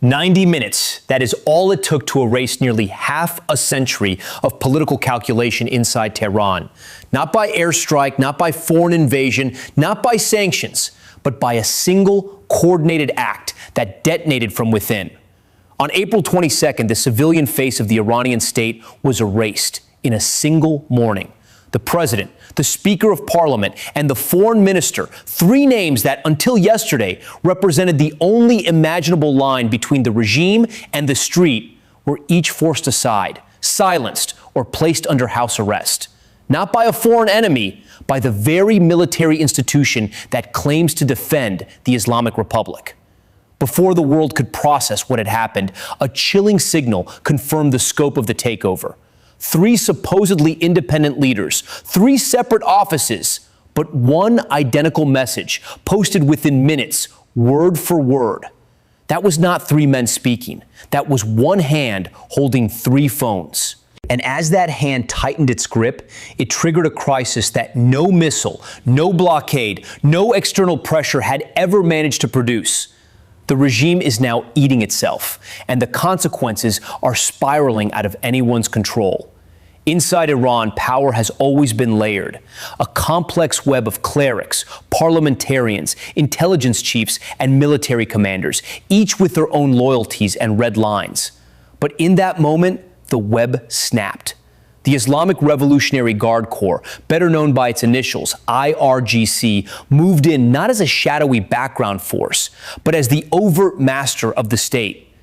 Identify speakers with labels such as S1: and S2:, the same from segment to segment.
S1: 90 minutes. That is all it took to erase nearly half a century of political calculation inside Tehran. Not by airstrike, not by foreign invasion, not by sanctions, but by a single coordinated act that detonated from within. On April 22nd, the civilian face of the Iranian state was erased in a single morning. The president, the Speaker of Parliament, and the foreign minister, three names that until yesterday represented the only imaginable line between the regime and the street, were each forced aside, silenced, or placed under house arrest. Not by a foreign enemy, by the very military institution that claims to defend the Islamic Republic. Before the world could process what had happened, a chilling signal confirmed the scope of the takeover. Three supposedly independent leaders, three separate offices, but one identical message posted within minutes, word for word. That was not three men speaking. That was one hand holding three phones. And as that hand tightened its grip, it triggered a crisis that no missile, no blockade, no external pressure had ever managed to produce. The regime is now eating itself, and the consequences are spiraling out of anyone's control. Inside Iran, power has always been layered, a complex web of clerics, parliamentarians, intelligence chiefs, and military commanders, each with their own loyalties and red lines. But in that moment, the web snapped. The Islamic Revolutionary Guard Corps, better known by its initials, IRGC, moved in not as a shadowy background force, but as the overt master of the state.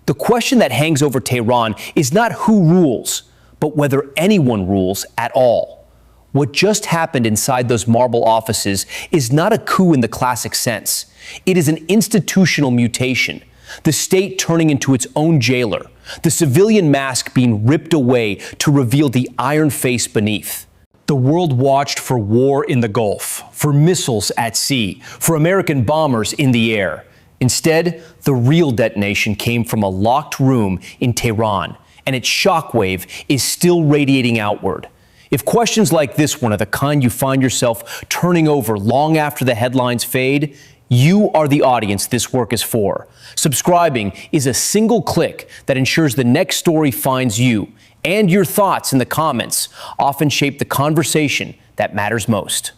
S1: The question that hangs over Tehran is not who rules, but whether anyone rules at all. What just happened inside those marble offices is not a coup in the classic sense. It is an institutional mutation, the state turning into its own jailer, the civilian mask being ripped away to reveal the iron face beneath. The world watched for war in the Gulf, for missiles at sea, for American bombers in the air. Instead, the real detonation came from a locked room in Tehran, and its shockwave is still radiating outward. If questions like this one are the kind you find yourself turning over long after the headlines fade, you are the audience this work is for. Subscribing is a single click that ensures the next story finds you, and your thoughts in the comments often shape the conversation that matters most.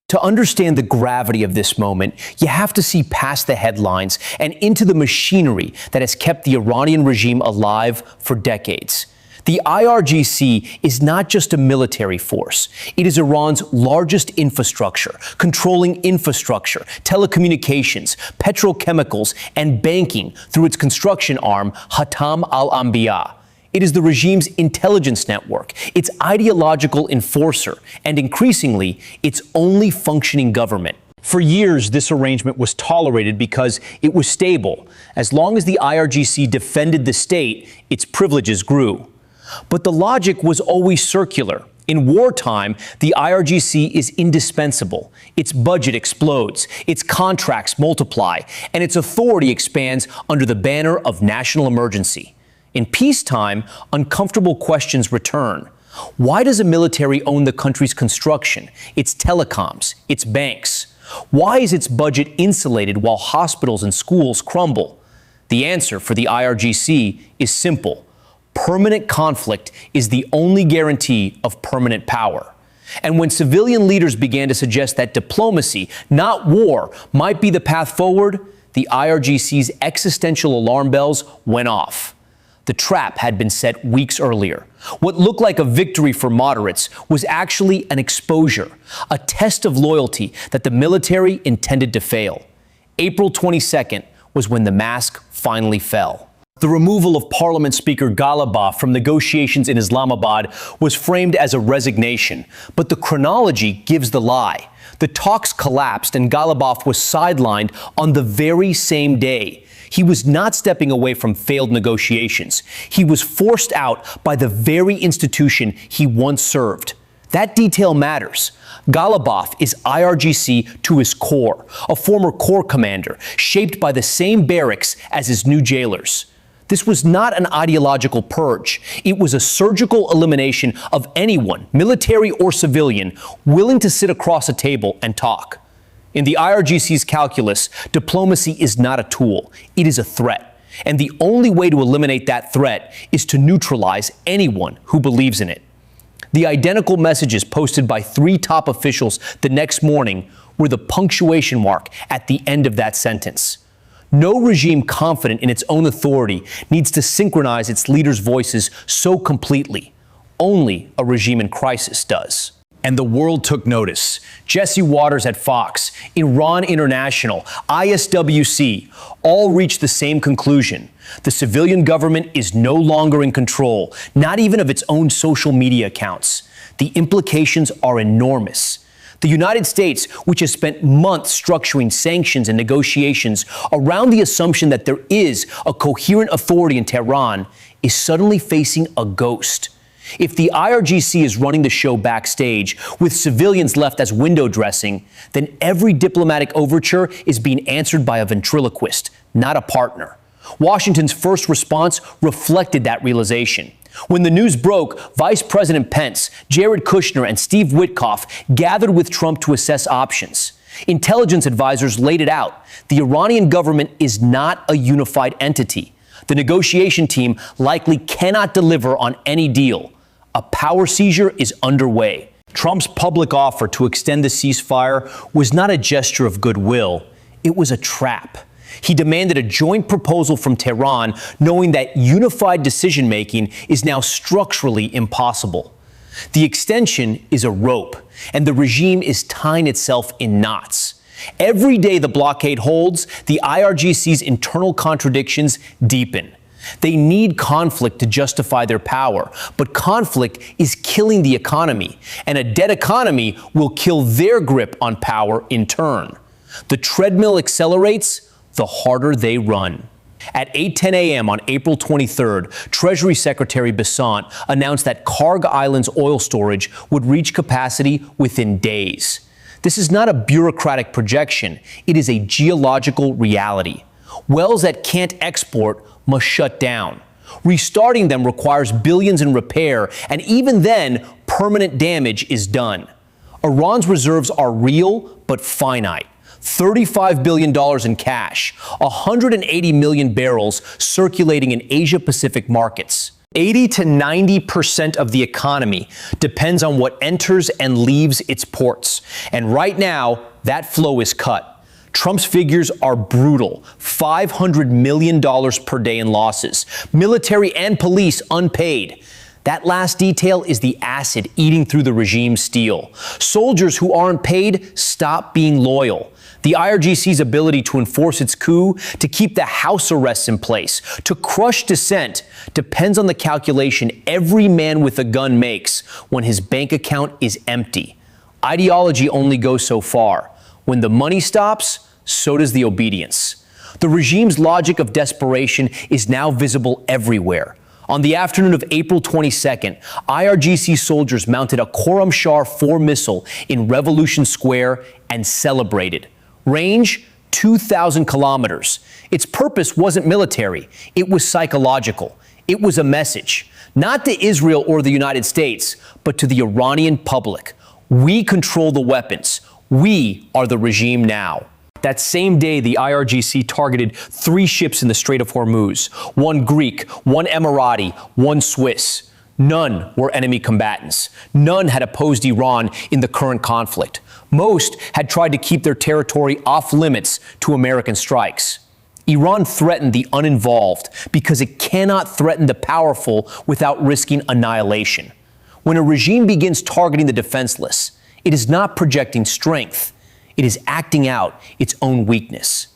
S1: To understand the gravity of this moment, you have to see past the headlines and into the machinery that has kept the Iranian regime alive for decades. The IRGC is not just a military force. It is Iran's largest infrastructure, controlling infrastructure, telecommunications, petrochemicals, and banking through its construction arm, Hatam al-Anbiya. It is the regime's intelligence network, its ideological enforcer, and increasingly, its only functioning government. For years, this arrangement was tolerated because it was stable. As long as the IRGC defended the state, its privileges grew. But the logic was always circular. In wartime, the IRGC is indispensable. Its budget explodes, its contracts multiply, and its authority expands under the banner of national emergency. In peacetime, uncomfortable questions return. Why does a military own the country's construction, its telecoms, its banks? Why is its budget insulated while hospitals and schools crumble? The answer for the IRGC is simple. Permanent conflict is the only guarantee of permanent power. And when civilian leaders began to suggest that diplomacy, not war, might be the path forward, the IRGC's existential alarm bells went off. The trap had been set weeks earlier. What looked like a victory for moderates was actually an exposure, a test of loyalty that the military intended to fail. April 22nd was when the mask finally fell. The removal of Parliament Speaker Ghalibaf from negotiations in Islamabad was framed as a resignation, but the chronology gives the lie. The talks collapsed and Ghalibaf was sidelined on the very same day. He was not stepping away from failed negotiations. He was forced out by the very institution he once served. That detail matters. Ghalibaf is IRGC to his core, a former corps commander, shaped by the same barracks as his new jailers. This was not an ideological purge. It was a surgical elimination of anyone, military or civilian, willing to sit across a table and talk. In the IRGC's calculus, diplomacy is not a tool, it is a threat. And the only way to eliminate that threat is to neutralize anyone who believes in it. The identical messages posted by 3 top officials the next morning were the punctuation mark at the end of that sentence. No regime confident in its own authority needs to synchronize its leaders' voices so completely. Only a regime in crisis does. And the world took notice. Jesse Waters at Fox, Iran International, ISWC, all reached the same conclusion. The civilian government is no longer in control, not even of its own social media accounts. The implications are enormous. The United States, which has spent months structuring sanctions and negotiations around the assumption that there is a coherent authority in Tehran, is suddenly facing a ghost. If the IRGC is running the show backstage with civilians left as window dressing, then every diplomatic overture is being answered by a ventriloquist, not a partner. Washington's first response reflected that realization. When the news broke, Vice President Pence, Jared Kushner, and Steve Witkoff gathered with Trump to assess options. Intelligence advisors laid it out. The Iranian government is not a unified entity. The negotiation team likely cannot deliver on any deal. A power seizure is underway. Trump's public offer to extend the ceasefire was not a gesture of goodwill. It was a trap. He demanded a joint proposal from Tehran, knowing that unified decision-making is now structurally impossible. The extension is a rope, and the regime is tying itself in knots. Every day the blockade holds, the IRGC's internal contradictions deepen. They need conflict to justify their power, but conflict is killing the economy, and a dead economy will kill their grip on power in turn. The treadmill accelerates, the harder they run. At 8:10 a.m. on April 23rd, Treasury Secretary Besant announced that Karg Island's oil storage would reach capacity within days. This is not a bureaucratic projection, it is a geological reality. Wells that can't export must shut down. Restarting them requires billions in repair, and even then, permanent damage is done. Iran's reserves are real but finite. $35 billion in cash, 180 million barrels circulating in Asia-Pacific markets. 80 to 90% of the economy depends on what enters and leaves its ports. And right now, that flow is cut. Trump's figures are brutal. $500 million per day in losses. Military and police unpaid. That last detail is the acid eating through the regime's steel. Soldiers who aren't paid stop being loyal. The IRGC's ability to enforce its coup, to keep the house arrests in place, to crush dissent, depends on the calculation every man with a gun makes when his bank account is empty. Ideology only goes so far. When the money stops, so does the obedience. The regime's logic of desperation is now visible everywhere. On the afternoon of April 22nd, IRGC soldiers mounted a Khorramshahr 4 missile in Revolution Square and celebrated. Range, 2,000 kilometers. Its purpose wasn't military, it was psychological. It was a message, not to Israel or the United States, but to the Iranian public. We control the weapons. We are the regime now. That same day, the IRGC targeted 3 ships in the Strait of Hormuz, 1 Greek, 1 Emirati, 1 Swiss. None were enemy combatants. None had opposed Iran in the current conflict. Most had tried to keep their territory off limits to American strikes. Iran threatened the uninvolved because it cannot threaten the powerful without risking annihilation. When a regime begins targeting the defenseless, it is not projecting strength. It is acting out its own weakness.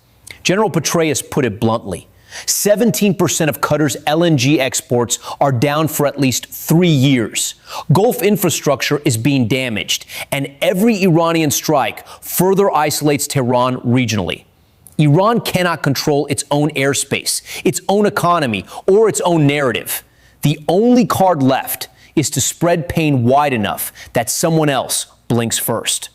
S1: General Petraeus put it bluntly. 17% of Qatar's LNG exports are down for at least 3 years. Gulf infrastructure is being damaged, and every Iranian strike further isolates Tehran regionally. Iran cannot control its own airspace, its own economy, or its own narrative. The only card left is to spread pain wide enough that someone else blinks first.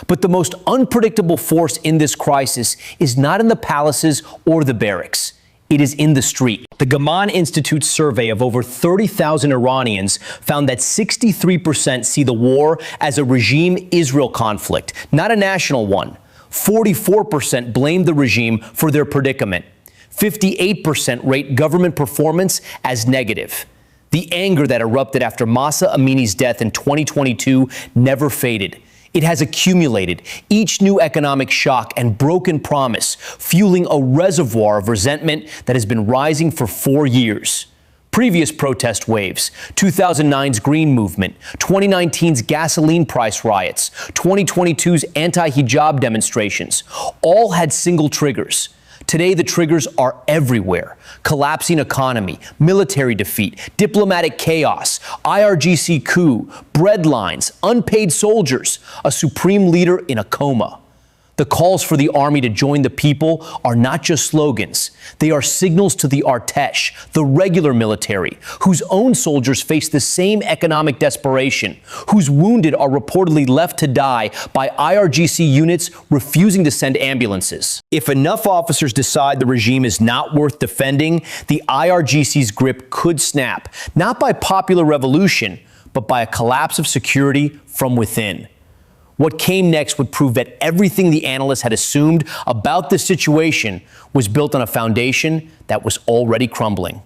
S1: But the most unpredictable force in this crisis is not in the palaces or the barracks. It is in the street. The Gaman Institute's survey of over 30,000 Iranians found that 63% see the war as a regime-Israel conflict, not a national one. 44% blame the regime for their predicament. 58% rate government performance as negative. The anger that erupted after Mahsa Amini's death in 2022 never faded. It has accumulated, each new economic shock and broken promise fueling a reservoir of resentment that has been rising for 4 years. Previous protest waves, 2009's Green Movement, 2019's gasoline price riots, 2022's anti-hijab demonstrations, all had single triggers. Today, the triggers are everywhere. Collapsing economy, military defeat, diplomatic chaos, IRGC coup, breadlines, unpaid soldiers, a supreme leader in a coma. The calls for the army to join the people are not just slogans. They are signals to the Artesh, the regular military, whose own soldiers face the same economic desperation, whose wounded are reportedly left to die by IRGC units refusing to send ambulances. If enough officers decide the regime is not worth defending, the IRGC's grip could snap, not by popular revolution, but by a collapse of security from within. What came next would prove that everything the analysts had assumed about the situation was built on a foundation that was already crumbling.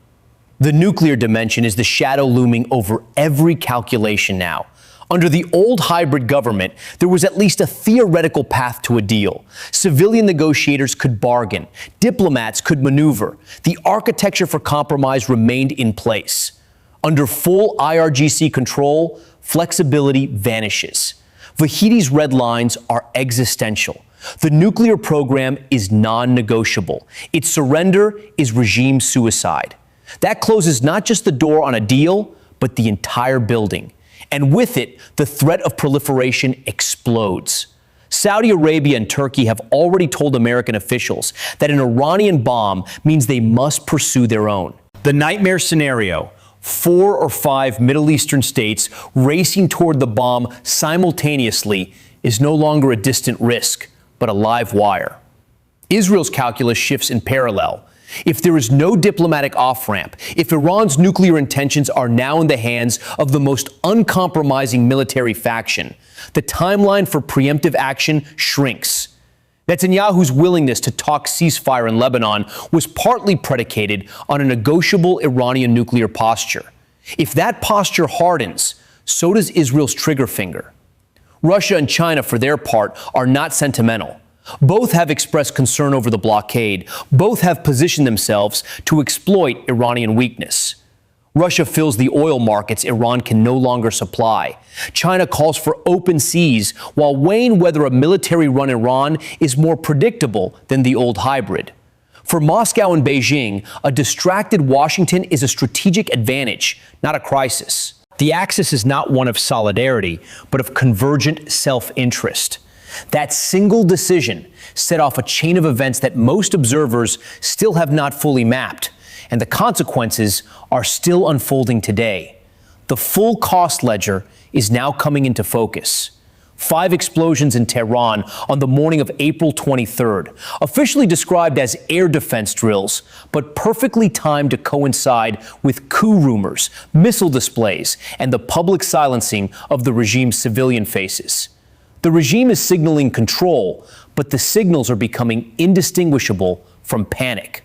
S1: The nuclear dimension is the shadow looming over every calculation now. Under the old hybrid government, there was at least a theoretical path to a deal. Civilian negotiators could bargain. Diplomats could maneuver. The architecture for compromise remained in place. Under full IRGC control, flexibility vanishes. Vahidi's red lines are existential. The nuclear program is non-negotiable. Its surrender is regime suicide. That closes not just the door on a deal, but the entire building. And with it, the threat of proliferation explodes. Saudi Arabia and Turkey have already told American officials that an Iranian bomb means they must pursue their own. The nightmare scenario: 4 or 5 Middle Eastern states racing toward the bomb simultaneously is no longer a distant risk, but a live wire. Israel's calculus shifts in parallel. If there is no diplomatic off-ramp, if Iran's nuclear intentions are now in the hands of the most uncompromising military faction, the timeline for preemptive action shrinks. Netanyahu's willingness to talk ceasefire in Lebanon was partly predicated on a negotiable Iranian nuclear posture. If that posture hardens, so does Israel's trigger finger. Russia and China, for their part, are not sentimental. Both have expressed concern over the blockade. Both have positioned themselves to exploit Iranian weakness. Russia fills the oil markets Iran can no longer supply. China calls for open seas while weighing whether a military-run Iran is more predictable than the old hybrid. For Moscow and Beijing, a distracted Washington is a strategic advantage, not a crisis. The axis is not one of solidarity, but of convergent self-interest. That single decision set off a chain of events that most observers still have not fully mapped, and the consequences are still unfolding today. The full cost ledger is now coming into focus. 5 explosions in Tehran on the morning of April 23rd, officially described as air defense drills, but perfectly timed to coincide with coup rumors, missile displays, and the public silencing of the regime's civilian faces. The regime is signaling control, but the signals are becoming indistinguishable from panic.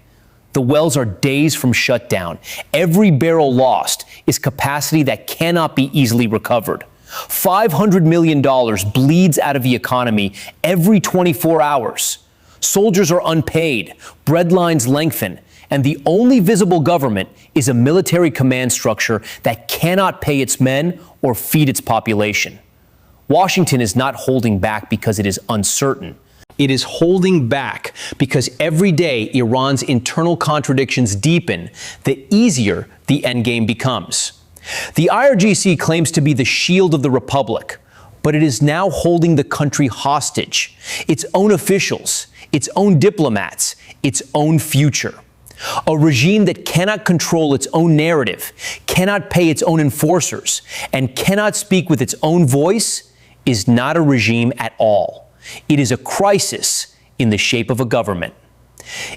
S1: The wells are days from shutdown. Every barrel lost is capacity that cannot be easily recovered. $500 million bleeds out of the economy every 24 hours. Soldiers are unpaid, bread lines lengthen, and the only visible government is a military command structure that cannot pay its men or feed its population. Washington is not holding back because it is uncertain. It is holding back because every day Iran's internal contradictions deepen, the easier the endgame becomes. The IRGC claims to be the shield of the republic, but it is now holding the country hostage, its own officials, its own diplomats, its own future. A regime that cannot control its own narrative, cannot pay its own enforcers, and cannot speak with its own voice is not a regime at all. It is a crisis in the shape of a government.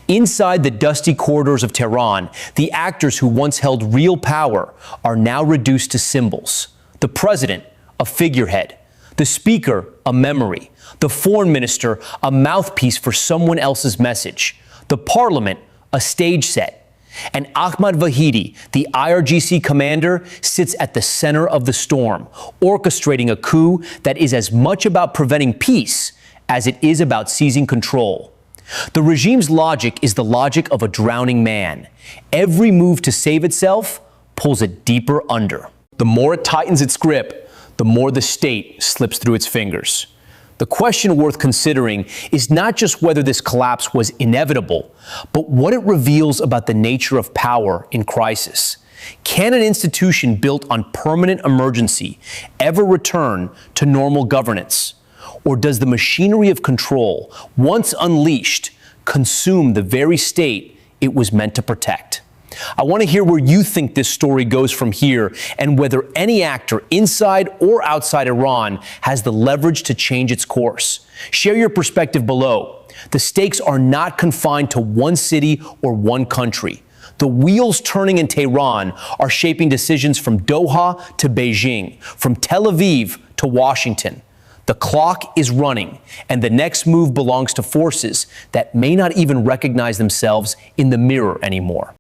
S1: Inside the dusty corridors of Tehran, the actors who once held real power are now reduced to symbols. The president, a figurehead. The speaker, a memory. The foreign minister, a mouthpiece for someone else's message. The parliament, a stage set. And Ahmad Vahidi, the IRGC commander, sits at the center of the storm, orchestrating a coup that is as much about preventing peace as it is about seizing control. The regime's logic is the logic of a drowning man. Every move to save itself pulls it deeper under. The more it tightens its grip, the more the state slips through its fingers. The question worth considering is not just whether this collapse was inevitable, but what it reveals about the nature of power in crisis. Can an institution built on permanent emergency ever return to normal governance? Or does the machinery of control, once unleashed, consume the very state it was meant to protect? I want to hear where you think this story goes from here and whether any actor inside or outside Iran has the leverage to change its course. Share your perspective below. The stakes are not confined to one city or one country. The wheels turning in Tehran are shaping decisions from Doha to Beijing, from Tel Aviv to Washington. The clock is running, and the next move belongs to forces that may not even recognize themselves in the mirror anymore.